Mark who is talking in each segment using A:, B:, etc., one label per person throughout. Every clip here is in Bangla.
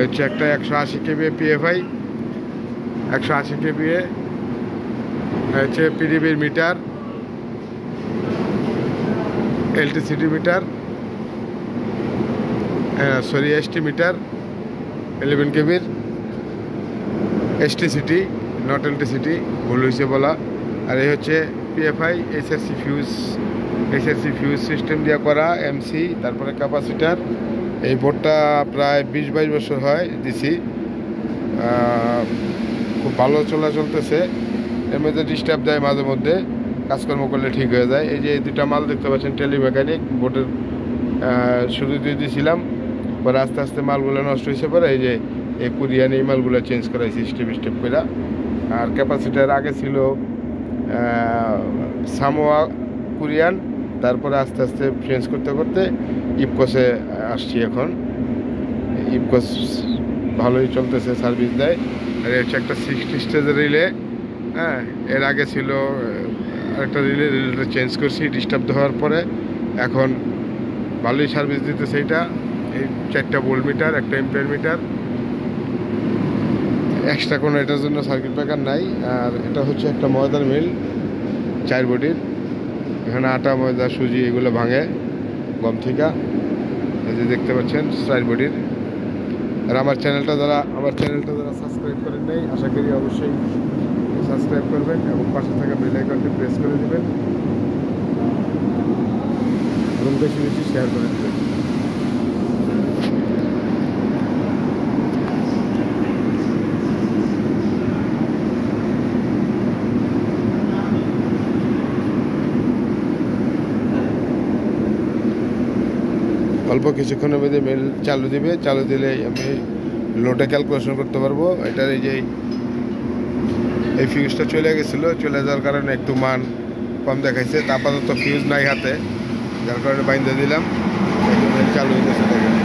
A: হচ্ছে একটা 180 কেভিএ পিএফআই, 180 কেভিএ হচ্ছে পিডিবির meter, LTCD meter, sorry ST meter 11 কেবির, এসটিসিটি নট এলটিসিটি, ভুল হয়েছে বলা। আর এই হচ্ছে পিএফআই এইচআরসি ফিউজ সিস্টেম দিয়ে করা এমসি, তারপরে ক্যাপাসিটার। এই বোর্ডটা প্রায় 20-22 বছর হয় দিছি, খুব ভালো চলতেছে। এর মধ্যে ডিস্টার্ব দেয় মাঝে মধ্যে, কাজকর্ম করলে ঠিক হয়ে যায়। এই যে এই দুটা মাল দেখতে পাচ্ছেন টেলিমেকানিক বোর্ডের, শুরু দিয়ে দিয়েছিলাম, পরে আস্তে আস্তে মালগুলো নষ্ট হয়েছে, পরে এই যে এই কোরিয়ান এই মালগুলো চেঞ্জ করাইছি স্টেপ করে। আর ক্যাপাসিটার আগে ছিল সামোয়া কোরিয়ান, তারপরে আস্তে আস্তে চেঞ্জ করতে করতে ইপকসে আসছি এখন। ইপকস ভালোই চলতেছে, সার্ভিস দেয়। আর হচ্ছে একটা 60 স্টেজের রিলে, হ্যাঁ, এর আগে ছিল একটা রিলেটা চেঞ্জ করছি ডিস্টার্ব হওয়ার পরে, এখন ভালোই সার্ভিস দিতেছে। এইটা এই 4টা ভোল্ট মিটার, একটা এম্পিয়ার মিটার, এক্সট্রা কোনো এটার জন্য সার্কিট ব্রেকার নাই। আর এটা হচ্ছে একটা ময়দার মিল 4 বডির, এখানে আটা ময়দা সুজি এগুলো ভাঙে গম থেকে, এই যে দেখতে পাচ্ছেন 4 বডির। আর আমার চ্যানেলটা যারা সাবস্ক্রাইব করেন নাই, আশা করি অবশ্যই সাবস্ক্রাইব করবেন এবং পাশে থাকা বেল আইকনটি প্রেস করে দেবেন এবং বেশি বেশি শেয়ার করে দেবেন। অল্প কিছুক্ষণের মধ্যে মেল চালু দিবে, চালু দিলে আমি লোডে ক্যালকুলেশন করতে পারবো। এটার এই যে এই ফিউজটা চলে গেছিলো, চলে যাওয়ার কারণে একটু মান কম দেখাইছে। তা আপাতত ফিউজ নাই হাতে, যার কারণে বাইন্ধে দিলাম, মেল চালু হয়ে গেছে। দেখেন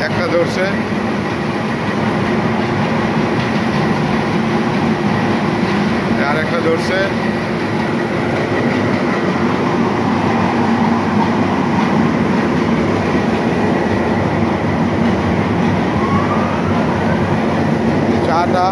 A: একটা ধরছে, আর একটা ধরছে, চাটা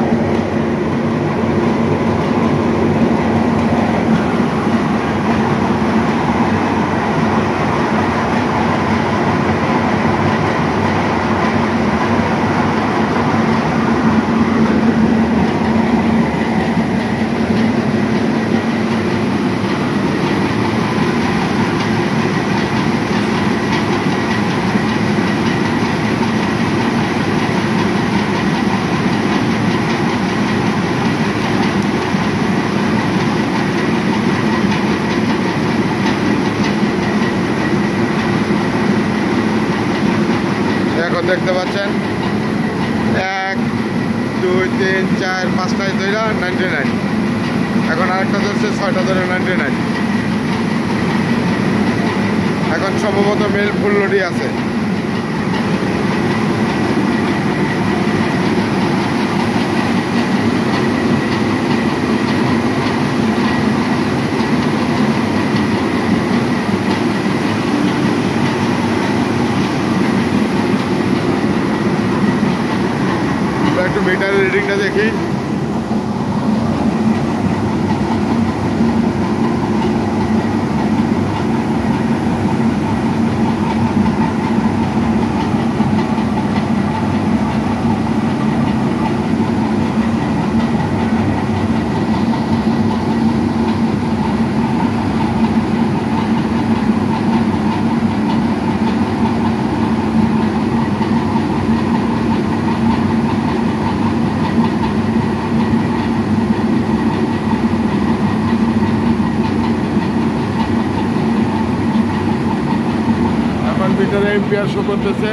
A: এখন দেখতে পাচ্ছেন 1 2 3 4 5টায় ধরে 99, এখন আরেকটা ধরছে 6টা ধরে 99। এখন সম্ভবত মেল ফুল লোডই আছে। একটু মিটারের রিডিংটা দেখি। মিটারে এম্পিয়ার শো করতেছে।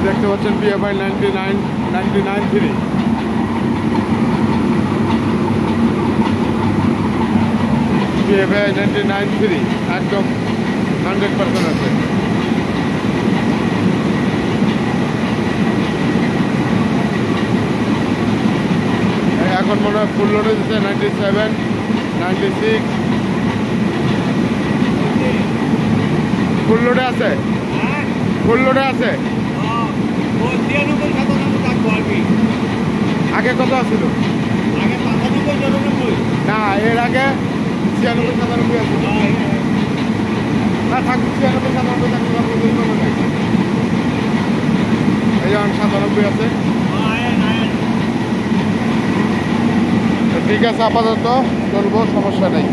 A: দেখতে পাচ্ছেন পিএফআই 99.3। PFI 99.3 একদম 100% আছে। এখন মনে হয় ফুল লোডে দিচ্ছে 97, 96 ফুল লোডে আছে, ফুল লোডে আছে। আগে কত ছিল? না এর আগে 96, 97 আছে। না থাকবে 96, 97 থাকবে। এই যেমন 97 আছে। ঠিক আছে, আপাতত চলবো, সমস্যা নেই।